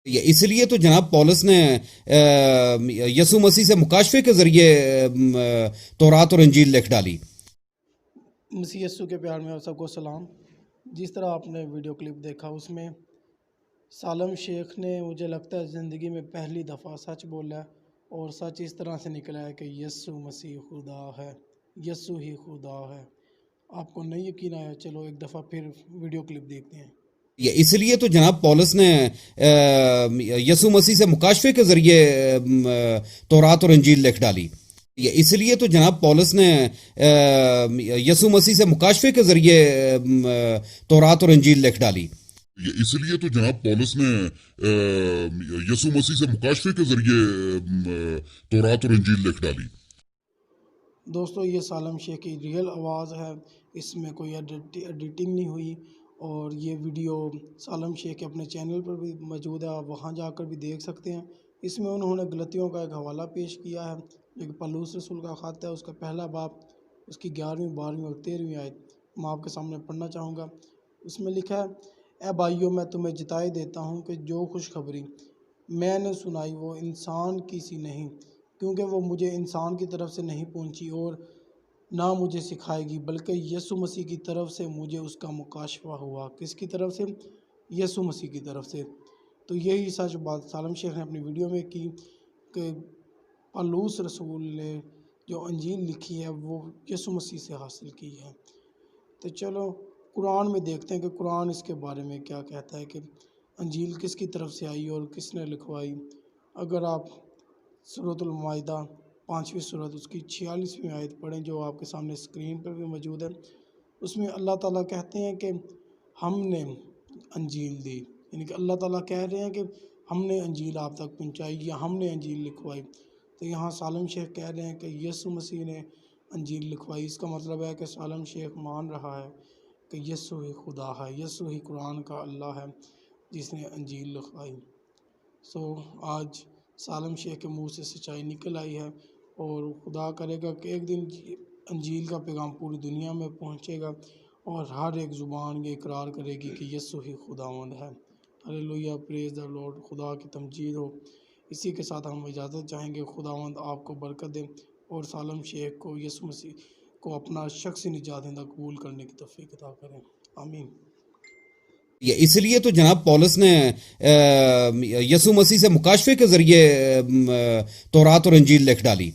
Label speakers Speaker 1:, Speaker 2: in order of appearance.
Speaker 1: اس لیے تو جناب پولس نے یسوع مسیح سے مکاشفے کے ذریعے تورات اور انجیل لکھ ڈالی۔
Speaker 2: مسیح یسوع کے پیار میں آپ سب کو سلام۔ جس طرح آپ نے ویڈیو کلپ دیکھا اس میں سالم شیخ نے مجھے لگتا ہے زندگی میں پہلی دفعہ سچ بولا ہے، اور سچ اس طرح سے نکلا ہے کہ یسوع مسیح خدا ہے، یسوع ہی خدا ہے۔ آپ کو نہیں یقین آیا؟ چلو ایک دفعہ پھر ویڈیو کلپ دیکھتے ہیں۔
Speaker 1: اس لیے تو جناب پولس نے یسوع مسیح سے مکاشفے کے ذریعے تورات اور انجیل لکھ ڈالی۔ اس لیے تو جناب پولس نے یسوع مسیح سے مکاشفے کے ذریعے تورات اور انجیل لکھ ڈالی۔
Speaker 3: اس لیے تو جناب پولس نے یسوع مسیح سے مکاشفے کے ذریعے تورات اور انجیل لکھ ڈالی۔
Speaker 2: دوستو یہ سالم شیخ کی ریئل آواز ہے، اس میں کوئی ایڈیٹنگ نہیں ہوئی، اور یہ ویڈیو سالم شیخ کے اپنے چینل پر بھی موجود ہے، آپ وہاں جا کر بھی دیکھ سکتے ہیں۔ اس میں انہوں نے غلطیوں کا ایک حوالہ پیش کیا ہے، جو کہ پولس رسول کا خط ہے، اس کا پہلا باب، اس کی 11ویں 12ویں اور 13ویں آیت میں آپ کے سامنے پڑھنا چاہوں گا۔ اس میں لکھا ہے، اے بھائیو میں تمہیں جتائی دیتا ہوں کہ جو خوشخبری میں نے سنائی وہ انسان کی سی نہیں، کیونکہ وہ مجھے انسان کی طرف سے نہیں پہنچی اور نہ مجھے سکھائے گی، بلکہ یسوع مسیح کی طرف سے مجھے اس کا مکاشفہ ہوا۔ کس کی طرف سے؟ یسوع مسیح کی طرف سے۔ تو یہی سچ بات سالم شیخ نے اپنی ویڈیو میں کی کہ پولس رسول نے جو انجیل لکھی ہے وہ یسوع مسیح سے حاصل کی ہے۔ تو چلو قرآن میں دیکھتے ہیں کہ قرآن اس کے بارے میں کیا کہتا ہے کہ انجیل کس کی طرف سے آئی اور کس نے لکھوائی۔ اگر آپ سورۃ المائدہ 5ویں سورت اس کی 46ویں آیت پڑھیں، جو آپ کے سامنے اسکرین پر بھی موجود ہے، اس میں اللہ تعالیٰ کہتے ہیں کہ ہم نے انجیل دی، یعنی کہ اللہ تعالیٰ کہہ رہے ہیں کہ ہم نے انجیل آپ تک پہنچائی یا ہم نے انجیل لکھوائی۔ تو یہاں سالم شیخ کہہ رہے ہیں کہ یسوع مسیح نے انجیل لکھوائی۔ اس کا مطلب ہے کہ سالم شیخ مان رہا ہے کہ یسوع ہی خدا ہے، یسوع ہی قرآن کا اللہ ہے جس نے انجیل لکھوائی۔ آج سالم شیخ کے منہ سے سچائی نکل آئی ہے، اور خدا کرے گا کہ ایک دن انجیل کا پیغام پوری دنیا میں پہنچے گا، اور ہر ایک زبان یہ اقرار کرے گی کہ یسوع ہی خداوند ہے۔ ہلیلویہ، پریز دا لارڈ، خدا کی تمجید ہو۔ اسی کے ساتھ ہم اجازت چاہیں گے۔ خداوند آپ کو برکت دے، اور سالم شیخ کو یسوع مسیح کو اپنا شخصی نجات دہندہ قبول کرنے کی توفیق عطا کریں، آمین۔
Speaker 1: اس لیے تو جناب پولس نے یسوع مسیح سے مکاشفے کے ذریعے تورات اور انجیل لکھ ڈالی۔